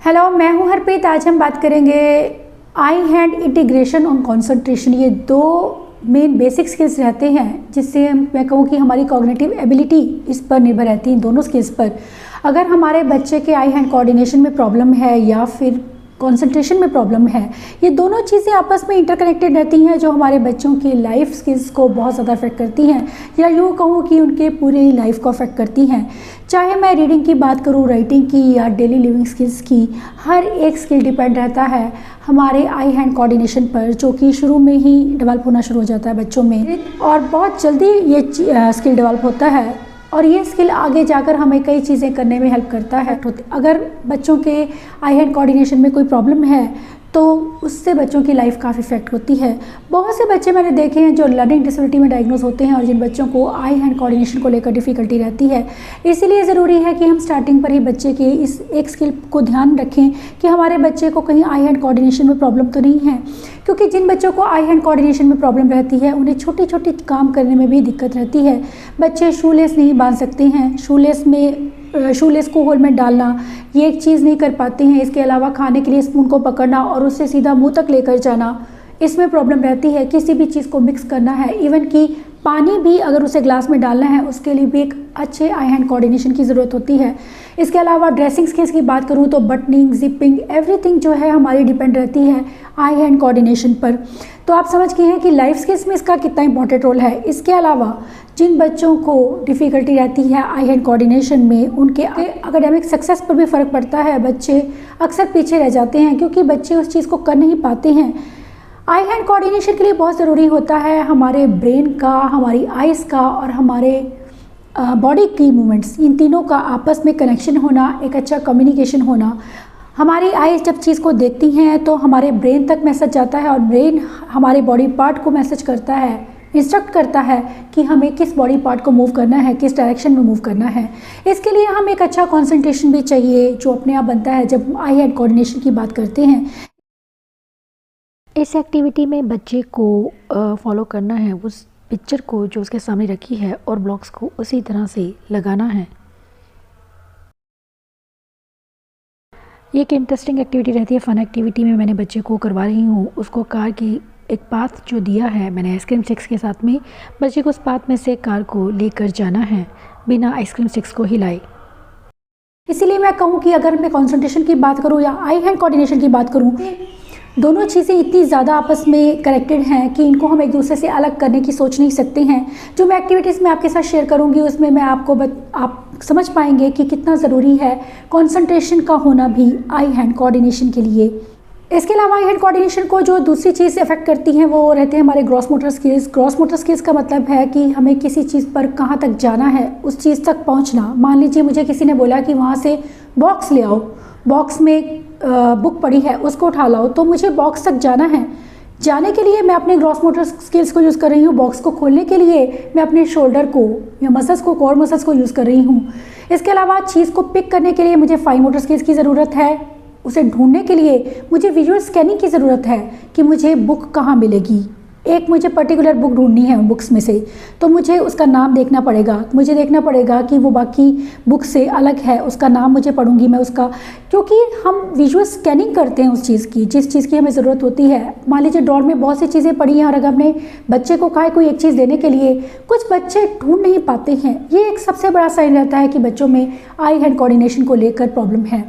Hello, मैं हूं हरप्रीत। आज हम बात करेंगे आई हैंड इंटीग्रेशन और कंसंट्रेशन। ये दो मेन बेसिक स्किल्स रहते हैं जिससे मैं कहूँ कि हमारी कॉग्निटिव एबिलिटी इस पर निर्भर रहती है, दोनों स्किल्स पर। अगर हमारे बच्चे के आई हैंड कोऑर्डिनेशन में प्रॉब्लम है या फिर कंसंट्रेशन में प्रॉब्लम है, ये दोनों चीज़ें आपस में इंटरकनेक्टेड रहती हैं जो हमारे बच्चों की लाइफ स्किल्स को बहुत ज़्यादा अफेक्ट करती हैं, या यूँ कहूँ कि उनके पूरे लाइफ को अफेक्ट करती हैं। चाहे मैं रीडिंग की बात करूँ, राइटिंग की या डेली लिविंग स्किल्स की, हर एक स्किल डिपेंड रहता है हमारे आई हैंड कोऑर्डिनेशन पर, जो कि शुरू में ही डेवलप होना शुरू हो जाता है बच्चों में और बहुत जल्दी ये स्किल डेवलप होता है। और ये स्किल आगे जाकर हमें कई चीज़ें करने में हेल्प करता है। अगर बच्चों के आई हैंड कोऑर्डिनेशन में कोई प्रॉब्लम है तो उससे बच्चों की लाइफ काफ़ी इफेक्ट होती है। बहुत से बच्चे मैंने देखे हैं जो लर्निंग डिसेबिलिटी में डायग्नोज होते हैं और जिन बच्चों को आई हैंड कोऑर्डिनेशन को लेकर डिफ़िकल्टी रहती है। इसीलिए ज़रूरी है कि हम स्टार्टिंग पर ही बच्चे के इस एक स्किल को ध्यान रखें कि हमारे बच्चे को कहीं आई हैंड कोऑर्डिनेशन में प्रॉब्लम तो नहीं है, क्योंकि जिन बच्चों को आई हैंड कोऑर्डिनेशन में प्रॉब्लम रहती है उन्हें छोटी छोटी काम करने में भी दिक्कत रहती है। बच्चे शूलेस नहीं बांध सकते हैं, शूलेस को होल में डालना ये एक चीज़ नहीं कर पाते हैं। इसके अलावा खाने के लिए स्पून को पकड़ना और उससे सीधा मुंह तक लेकर जाना, इसमें प्रॉब्लम रहती है। किसी भी चीज़ को मिक्स करना है, इवन कि पानी भी अगर उसे ग्लास में डालना है, उसके लिए भी एक अच्छे आई हैंड कोऑर्डिनेशन की ज़रूरत होती है। इसके अलावा ड्रेसिंग स्किल्स की बात करूँ तो बटनिंग, जिपिंग, एवरीथिंग जो है हमारी डिपेंड रहती है आई हैंड कोऑर्डिनेशन पर। तो आप समझ गए हैं कि लाइफ स्किल्स में इसका कितना इंपॉर्टेंट रोल है। इसके अलावा जिन बच्चों को डिफ़िकल्टी रहती है आई हैंड कोऑर्डिनेशन में, उनके एकेडमिक सक्सेस पर भी फ़र्क पड़ता है। बच्चे अक्सर पीछे रह जाते हैं क्योंकि बच्चे उस चीज़ को कर नहीं पाते हैं। आई हैंड कोऑर्डिनेशन के लिए बहुत ज़रूरी होता है हमारे ब्रेन का, हमारी आइज़ का और हमारे बॉडी की मूवमेंट्स, इन तीनों का आपस में कनेक्शन होना, एक अच्छा कम्युनिकेशन होना। हमारी आइज़ जब चीज़ को देखती हैं तो हमारे ब्रेन तक मैसेज जाता है और ब्रेन हमारे बॉडी पार्ट को मैसेज करता है, इंस्ट्रक्ट करता है कि हमें किस बॉडी पार्ट को मूव करना है, किस डायरेक्शन में मूव करना है। इसके लिए हम एक अच्छा कंसंट्रेशन भी चाहिए जो अपने आप बनता है जब आई हैंड कोऑर्डिनेशन की बात करते हैं। इस एक्टिविटी में बच्चे को फॉलो करना है उस पिक्चर को जो उसके सामने रखी है और ब्लॉक्स को उसी तरह से लगाना है। ये एक इंटरेस्टिंग एक्टिविटी रहती है, फन एक्टिविटी में मैंने बच्चे को करवा रही हूँ। उसको कार की एक पाथ जो दिया है मैंने आइसक्रीम स्टिक्स के साथ में, बच्चे को उस पाथ में से कार को लेकर जाना है बिना आइसक्रीम स्टिक्स को हिलाए। इसीलिए मैं कहूँ कि अगर मैं कंसंट्रेशन की बात करूँ या आई हैंड कोऑर्डिनेशन की बात करूँ, दोनों चीज़ें इतनी ज़्यादा आपस में कनेक्टेड हैं कि इनको हम एक दूसरे से अलग करने की सोच नहीं सकते हैं। जो मैं एक्टिविटीज़ मैं आपके साथ शेयर करूंगी उसमें मैं आप समझ पाएंगे कि कितना ज़रूरी है कंसंट्रेशन का होना भी आई हैंड कोऑर्डिनेशन के लिए। इसके अलावा आई हैंड कोऑर्डिनेशन को जो दूसरी चीज़ अफेक्ट करती हैं वो रहते हैं हमारे gross motor skills. Gross motor skills का मतलब है कि हमें किसी चीज़ पर कहाँ तक जाना है, उस चीज़ तक पहुँचना। मान लीजिए मुझे किसी ने बोला कि वहाँ से बॉक्स ले आओ, बॉक्स में बुक पड़ी है उसको उठा लाओ, तो मुझे बॉक्स तक जाना है। जाने के लिए मैं अपने ग्रॉस मोटर स्किल्स को यूज़ कर रही हूँ। बॉक्स को खोलने के लिए मैं अपने शोल्डर को या मसल्स को, कोर मसल्स को यूज़ कर रही हूँ। इसके अलावा चीज़ को पिक करने के लिए मुझे फाइन मोटर स्किल्स की ज़रूरत है। उसे ढूंढने के लिए मुझे विजुअल स्कैनिंग की ज़रूरत है कि मुझे बुक कहाँ मिलेगी। एक मुझे पर्टिकुलर बुक ढूंढनी है बुक्स में से, तो मुझे उसका नाम देखना पड़ेगा। मुझे देखना पड़ेगा कि वो बाकी बुक से अलग है, उसका नाम मुझे पढ़ूंगी मैं उसका, क्योंकि हम विजुअल स्कैनिंग करते हैं उस चीज़ की जिस चीज़ की हमें ज़रूरत होती है। मान लीजिए ड्रॉर में बहुत सी चीज़ें पड़ी हैं और अगर हमने बच्चे को कहा है कोई एक चीज़ देने के लिए, कुछ बच्चे ढूंढ नहीं पाते हैं। ये एक सबसे बड़ा साइन रहता है कि बच्चों में आई हैंड कोऑर्डिनेशन को लेकर प्रॉब्लम है।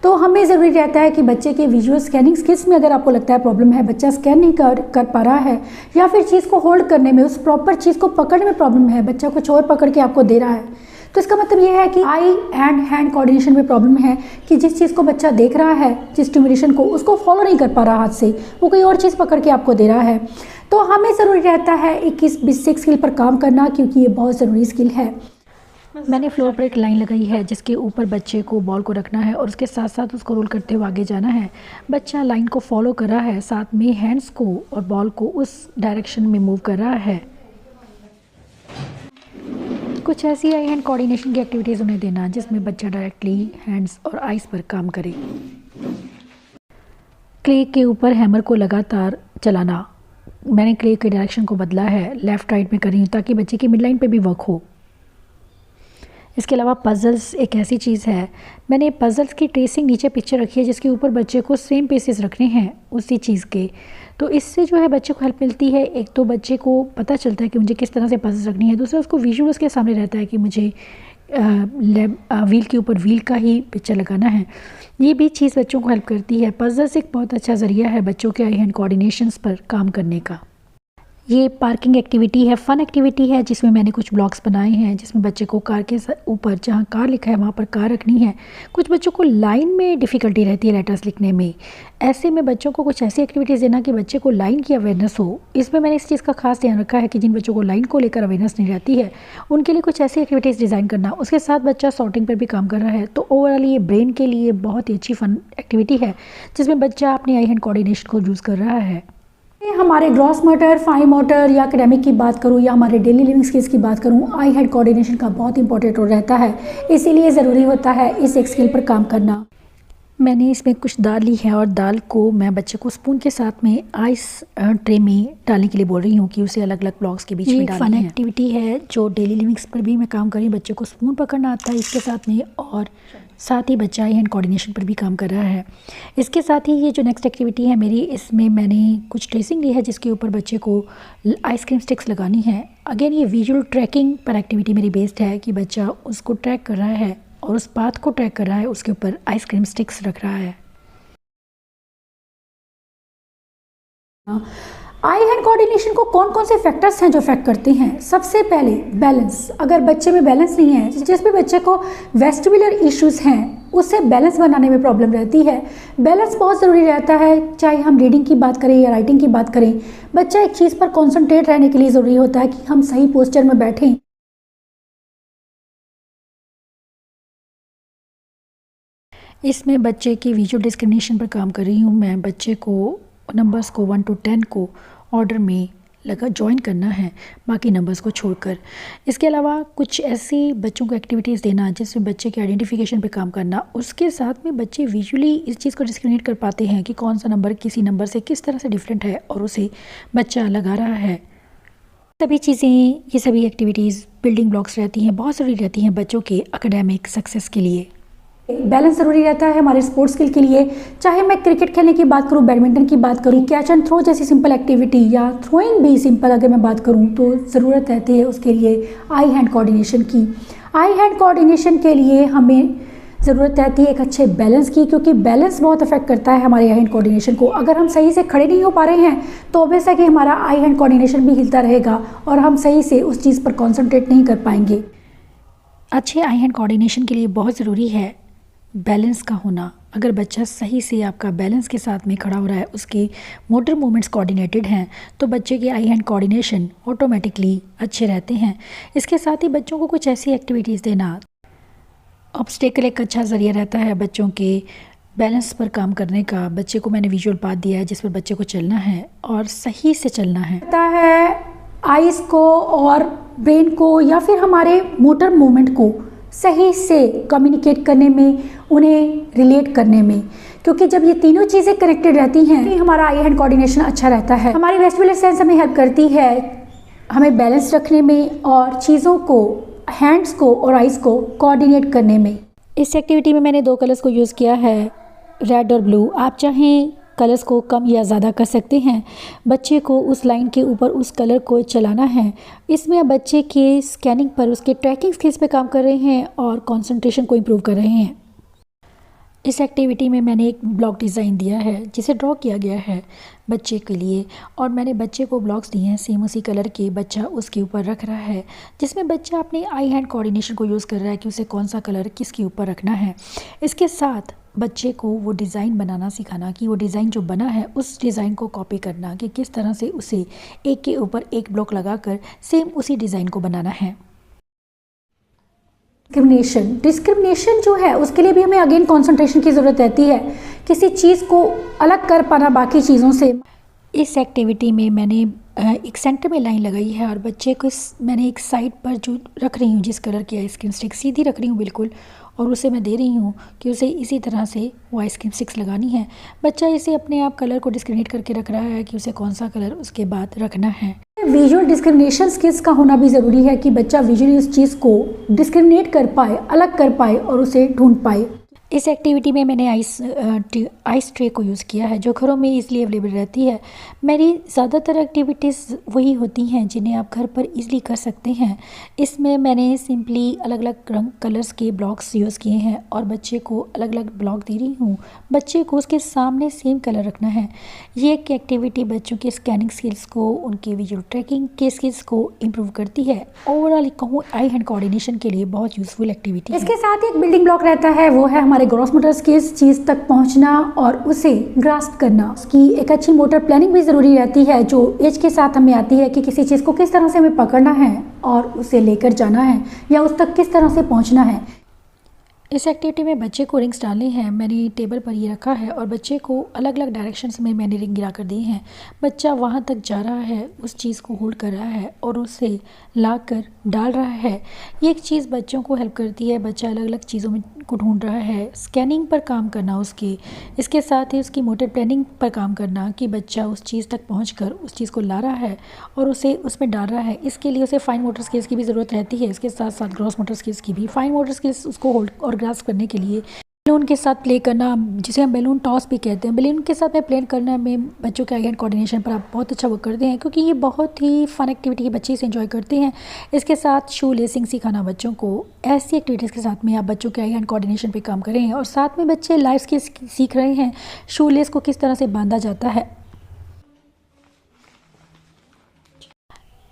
तो हमें ज़रूरी रहता है कि बच्चे के विजुअल स्कैनिंग स्किल्स में अगर आपको लगता है प्रॉब्लम है, बच्चा स्कैन नहीं कर पा रहा है, या फिर चीज़ को होल्ड करने में, उस प्रॉपर चीज़ को पकड़ने में प्रॉब्लम है, बच्चा कुछ और पकड़ के आपको दे रहा है, तो इसका मतलब ये है कि आई एंड हैंड कोऑर्डिनेशन में प्रॉब्लम है कि जिस चीज़ को बच्चा देख रहा है, जिस स्टिमुलेशन को, उसको फॉलो नहीं कर पा रहा हाथ से, वो कोई और चीज़ पकड़ के आपको दे रहा है। तो हमें ज़रूरी रहता है इस बेसिक स्किल पर काम करना, क्योंकि ये बहुत ज़रूरी स्किल है। मैंने फ्लोर पर एक लाइन लगाई है जिसके ऊपर बच्चे को बॉल को रखना है और उसके साथ साथ उसको रोल करते हुए आगे जाना है। बच्चा लाइन को फॉलो कर रहा है, साथ में हैंड्स को और बॉल को उस डायरेक्शन में मूव कर रहा है। कुछ ऐसी आई हैंड कोऑर्डिनेशन की एक्टिविटीज़ उन्हें देना जिसमें बच्चा डायरेक्टली हैंड्स और आइज़ पर काम करे। क्ले के ऊपर हैमर को लगातार चलाना, मैंने क्ले के डायरेक्शन को बदला है, लेफ़्ट राइट में कर रही हूँ ताकि बच्चे की मिड लाइन पे भी वर्क हो। इसके अलावा पज़ल्स एक ऐसी चीज़ है, मैंने पज़ल्स की ट्रेसिंग नीचे पिक्चर रखी है जिसके ऊपर बच्चे को सेम पीसेस रखने हैं उसी चीज़ के। तो इससे जो है बच्चे को हेल्प मिलती है। एक तो बच्चे को पता चलता है कि मुझे किस तरह से पज़ल्स रखनी है, दूसरा उसको विजुअल उसके सामने रहता है कि मुझे व्हील के ऊपर व्हील का ही पिक्चर लगाना है। ये भी चीज़ बच्चों को हेल्प करती है। पज़ल्स एक बहुत अच्छा ज़रिया है बच्चों के आई हैंड कोऑर्डिनेशंस पर काम करने का। ये पार्किंग एक्टिविटी है, फ़न एक्टिविटी है जिसमें मैंने कुछ ब्लॉक्स बनाए हैं जिसमें बच्चे को कार के ऊपर जहाँ कार लिखा है वहाँ पर कार रखनी है। कुछ बच्चों को लाइन में डिफ़िकल्टी रहती है लेटर्स लिखने में। ऐसे में बच्चों को कुछ ऐसी एक्टिविटीज़ देना कि बच्चे को लाइन की अवेयरनेस हो। इसमें मैंने इस चीज़ का खास ध्यान रखा है कि जिन बच्चों को लाइन को लेकर अवेयरनेस नहीं रहती है उनके लिए कुछ ऐसी एक्टिविटीज़ डिज़ाइन करना। उसके साथ बच्चा सॉर्टिंग पर भी काम कर रहा है। तो ओवरऑल ये ब्रेन के लिए बहुत ही अच्छी फ़न एक्टिविटी है जिसमें बच्चा अपनी आई हैंड कोऑर्डिनेशन को यूज़ कर रहा है। हमारे ग्रॉस मोटर, फाइन मोटर या एकेडमिक की बात करूँ या हमारे डेली लिविंग स्किल्स की बात करूँ, आई हैंड कोऑर्डिनेशन का बहुत इंपॉर्टेंट रोल रहता है। इसीलिए ज़रूरी होता है इस एक स्किल पर काम करना। मैंने इसमें कुछ दाल ली है और दाल को मैं बच्चे को स्पून के साथ में आइस ट्रे में डालने के लिए बोल रही हूँ कि उसे अलग अलग ब्लॉक्स के बीच में डालनी है। फन एक्टिविटी है जो डेली लिविंग्स पर भी मैं काम कर रही हूँ। बच्चे को स्पून पकड़ना आता है इसके साथ में, और साथ ही बच्चा आई हैंड कोऑर्डिनेशन पर भी काम कर रहा है। इसके साथ ही ये जो नेक्स्ट एक्टिविटी है मेरी, इसमें मैंने कुछ ट्रेसिंग ली है जिसके ऊपर बच्चे को आइसक्रीम स्टिक्स लगानी है। अगेन ये विजुअल ट्रैकिंग पर एक्टिविटी मेरी बेस्ड है कि बच्चा उसको ट्रैक कर रहा है और उस पाथ को ट्रैक कर रहा है, उसके ऊपर आइसक्रीम स्टिक्स रख रहा है। आई हैंड कोऑर्डिनेशन को कौन कौन से फैक्टर्स हैं जो अफेक्ट करते हैं? सबसे पहले बैलेंस। अगर बच्चे में बैलेंस नहीं है, जिस भी बच्चे को वेस्टिबुलर इश्यूज़ हैं उससे बैलेंस बनाने में प्रॉब्लम रहती है। बैलेंस बहुत ज़रूरी रहता है, चाहे हम रीडिंग की बात करें या राइटिंग की बात करें। बच्चा एक चीज़ पर कॉन्सेंट्रेट रहने के लिए ज़रूरी होता है कि हम सही पोस्चर में बैठें। इसमें बच्चे की विजुअल डिस्क्रिमिनेशन पर काम कर रही हूँ मैं। बच्चे को नंबर्स को 1 to 10 को ऑर्डर में लगा जॉइन करना है, बाकी नंबर्स को छोड़कर। इसके अलावा कुछ ऐसी बच्चों को एक्टिविटीज़ देना जिसमें बच्चे के आइडेंटिफिकेशन पे काम करना। उसके साथ में बच्चे विजुअली इस चीज़ को डिस्क्रिमिनेट कर पाते हैं कि कौन सा नंबर किसी नंबर से किस तरह से डिफरेंट है और उसे बच्चा लगा रहा है। सभी चीज़ें, ये सभी एक्टिविटीज़ बिल्डिंग ब्लॉक्स रहती हैं, बहुत ज़रूरी रहती हैं बच्चों के एकेडमिक सक्सेस के लिए। बैलेंस ज़रूरी रहता है हमारे स्पोर्ट्स स्किल के लिए। चाहे मैं क्रिकेट खेलने की बात करूं, बैडमिंटन की बात करूं, कैच एंड थ्रो जैसी सिंपल एक्टिविटी या थ्रोइंग भी सिंपल अगर मैं बात करूं, तो ज़रूरत रहती है उसके लिए आई हैंड कोऑर्डिनेशन की। आई हैंड कोऑर्डिनेशन के लिए हमें ज़रूरत रहती है एक अच्छे बैलेंस की, क्योंकि बैलेंस बहुत अफेक्ट करता है हमारे आई हैंड कोऑर्डिनेशन को। अगर हम सही से खड़े नहीं हो पा रहे हैं तो ऑब्वियस है कि हमारा आई हैंड कोऑर्डिनेशन भी हिलता रहेगा और हम सही से उस चीज़ पर कॉन्सेंट्रेट नहीं कर पाएंगे। अच्छे आई हैंड कोऑर्डिनेशन के लिए बहुत ज़रूरी है बैलेंस का होना। अगर बच्चा सही से आपका बैलेंस के साथ में खड़ा हो रहा है, उसके मोटर मूवमेंट्स कोऑर्डिनेटेड हैं, तो बच्चे के आई हैंड कोऑर्डिनेशन ऑटोमेटिकली अच्छे रहते हैं। इसके साथ ही बच्चों को कुछ ऐसी एक्टिविटीज़ देना। ऑब्स्टेकल एक अच्छा ज़रिया रहता है बच्चों के बैलेंस पर काम करने का। बच्चे को मैंने विजुअल पाथ दिया है जिस पर बच्चे को चलना है और सही से चलना है। आइज़ को और ब्रेन को या फिर हमारे मोटर मूवमेंट को सही से कम्युनिकेट करने में, उन्हें रिलेट करने में, क्योंकि जब ये तीनों चीज़ें कनेक्टेड रहती हैं तो हमारा आई हैंड कोऑर्डिनेशन अच्छा रहता है। हमारी वेस्टिबुलर सेंस हमें हेल्प करती है हमें बैलेंस रखने में और चीज़ों को, हैंड्स को और आइज़ को कोऑर्डिनेट करने में। इस एक्टिविटी में मैंने 2 कलर्स को यूज़ किया है, रेड और ब्लू। आप चाहें कलर्स को कम या ज़्यादा कर सकते हैं। बच्चे को उस लाइन के ऊपर उस कलर को चलाना है। इसमें आप बच्चे के स्कैनिंग पर, उसके ट्रैकिंग स्किल्स पे काम कर रहे हैं और कंसंट्रेशन को इम्प्रूव कर रहे हैं। इस एक्टिविटी में मैंने एक ब्लॉक डिज़ाइन दिया है जिसे ड्रॉ किया गया है बच्चे के लिए, और मैंने बच्चे को ब्लॉक्स दिए हैं सेम उसी कलर के। बच्चा उसके ऊपर रख रहा है जिसमें बच्चा अपने आई हैंड कोऑर्डिनेशन को यूज़ कर रहा है कि उसे कौन सा कलर किसके ऊपर रखना है। इसके साथ बच्चे को वो डिज़ाइन बनाना सिखाना कि वो डिज़ाइन जो बना है उस डिज़ाइन को कॉपी करना कि किस तरह से उसे एक के ऊपर एक ब्लॉक लगाकर सेम उसी डिज़ाइन को बनाना है। डिस्क्रिमिनेशन जो है उसके लिए भी हमें अगेन कंसंट्रेशन की ज़रूरत रहती है, किसी चीज़ को अलग कर पाना बाकी चीज़ों से। इस एक्टिविटी में मैंने एक सेंटर में लाइन लगाई है और बच्चे को मैंने एक साइड पर जो रख रही हूँ, जिस कलर की आइसक्रीम स्टिक सीधी रख रही हूँ बिल्कुल, और उसे मैं दे रही हूँ कि उसे इसी तरह से वो आइसक्रीम स्टिक्स लगानी है। बच्चा इसे अपने आप कलर को डिस्क्रिमिनेट करके रख रहा है कि उसे कौन सा कलर उसके बाद रखना है। विजुअल डिस्क्रिमिनेशन स्किल्स का होना भी ज़रूरी है कि बच्चा विजुअली उस चीज़ को डिस्क्रिमिनेट कर पाए, अलग कर पाए और उसे ढूंढ पाए। इस एक्टिविटी में मैंने आइस ट्रे को यूज़ किया है जो घरों में ईज़िली अवेलेबल रहती है। मेरी ज़्यादातर एक्टिविटीज़ वही होती हैं जिन्हें आप घर पर ईज़िली कर सकते हैं। इसमें मैंने सिंपली अलग अलग रंग कलर्स के ब्लॉक्स यूज़ किए हैं और बच्चे को अलग अलग ब्लॉक दे रही हूँ। बच्चे को उसके सामने सेम कलर रखना है। ये एक एक्टिविटी बच्चों के स्कैनिंग स्किल्स को, उनके विजुअल ट्रैकिंग के स्किल्स को इम्प्रूव करती है। ओवरऑल कहूँ आई हैंड कोऑर्डिनेशन के लिए बहुत यूज़फुल एक्टिविटी है। इसके साथ एक बिल्डिंग ब्लॉक रहता है, वो है हमारे ग्रॉस मोटर स्किल्स, चीज़ तक पहुंचना और उसे ग्रास्प करना। उसकी एक अच्छी मोटर प्लानिंग भी ज़रूरी रहती है जो एज के साथ हमें आती है कि किसी चीज़ को किस तरह से हमें पकड़ना है और उसे लेकर जाना है या उस तक किस तरह से पहुंचना है। इस एक्टिविटी में बच्चे को रिंग्स डालने हैं। मैंने टेबल पर ये रखा है और बच्चे को अलग अलग डायरेक्शंस में मैंने रिंग गिरा कर दी हैं। बच्चा वहाँ तक जा रहा है, उस चीज़ को होल्ड कर रहा है और उसे लाकर डाल रहा है। ये एक चीज़ बच्चों को हेल्प करती है। बच्चा अलग अलग चीज़ों में को ढूंढ रहा है, स्कैनिंग पर काम करना उसकी, इसके साथ ही उसकी मोटर प्लानिंग पर काम करना कि बच्चा उस चीज़ तक पहुँचकर उस चीज़ को ला रहा है और उसे उसमें डाल रहा है। इसके लिए उसे फाइन मोटर स्किल्स की भी ज़रूरत रहती है, इसके साथ साथ ग्रॉस मोटर स्किल्स की भी। फाइन मोटर स्किल्स उसको होल्ड और ग्रास्प करने के लिए बैलून के साथ प्ले करना, जिसे हम बैलून टॉस भी कहते हैं, बैलून के साथ में प्ले करना में बच्चों के आई हैंड कोऑर्डिनेशन पर आप बहुत अच्छा वर्क करते हैं क्योंकि ये बहुत ही फन एक्टिविटी है, बच्चे इसे एंजॉय करते हैं। इसके साथ शू लेसिंग सिखाना बच्चों को, ऐसी एक्टिविटीज़ के साथ में आप बच्चों के आई हैंड कोऑर्डिनेशन पे काम करें और साथ में बच्चे लाइफ स्किल्स सीख रहे हैं, शू लेस को किस तरह से बांधा जाता है।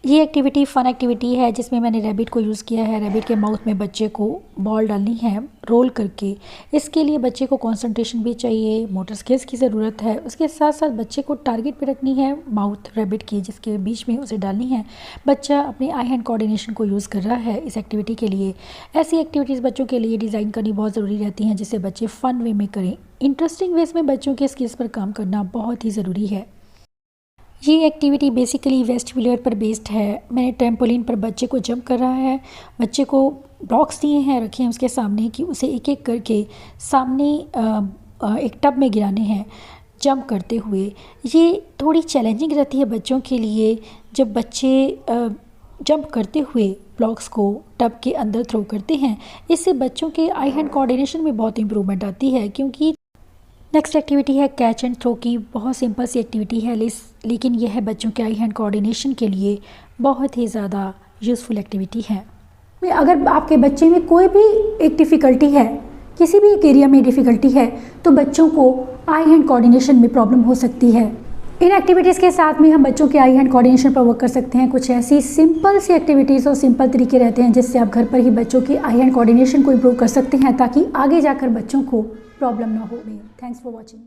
ये एक्टिविटी फ़न एक्टिविटी है जिसमें मैंने रैबिट को यूज़ किया है। रैबिट के माउथ में बच्चे को बॉल डालनी है रोल करके। इसके लिए बच्चे को कंसंट्रेशन भी चाहिए, मोटर स्किल्स की ज़रूरत है। उसके साथ साथ बच्चे को टारगेट पे रखनी है माउथ रैबिट की, जिसके बीच में उसे डालनी है। बच्चा अपने आई हैंड कोऑर्डिनेशन को यूज़ कर रहा है इस एक्टिविटी के लिए। ऐसी एक्टिविटीज़ बच्चों के लिए डिज़ाइन करनी बहुत ज़रूरी रहती हैं जिससे बच्चे फ़न वे में करें। इंटरेस्टिंग वेज में बच्चों के स्किल्स पर काम करना बहुत ही ज़रूरी है। ये एक्टिविटी बेसिकली वेस्टिबुलर पर बेस्ड है। मैंने ट्रैम्पोलिन पर बच्चे को जंप कर रहा है, बच्चे को ब्लॉक्स दिए हैं, रखे हैं उसके सामने कि उसे एक एक करके सामने एक टब में गिराने हैं जंप करते हुए। ये थोड़ी चैलेंजिंग रहती है बच्चों के लिए जब बच्चे जंप करते हुए ब्लॉक्स को टब के अंदर थ्रो करते हैं। इससे बच्चों के आई हैंड कोऑर्डिनेशन में बहुत इंप्रूवमेंट आती है। क्योंकि नेक्स्ट एक्टिविटी है कैच एंड थ्रो की। बहुत सिंपल सी एक्टिविटी है लेकिन यह है बच्चों के आई हैंड कोऑर्डिनेशन के लिए बहुत ही ज़्यादा यूज़फुल एक्टिविटी है। अगर आपके बच्चे में कोई भी एक डिफ़िकल्टी है, किसी भी एक एरिया में डिफ़िकल्टी है, तो बच्चों को आई हैंड कोऑर्डिनेशन में प्रॉब्लम हो सकती है। इन एक्टिविटीज़ के साथ में हम बच्चों के आई हैंड कोऑर्डिनेशन पर वर्क कर सकते हैं। कुछ ऐसी सिंपल सी एक्टिविटीज़ और सिंपल तरीके रहते हैं जिससे आप घर पर ही बच्चों की आई हैंड कोऑर्डिनेशन को इम्प्रूव कर सकते हैं ताकि आगे जाकर बच्चों को प्रॉब्लम ना हो। Thanks for watching.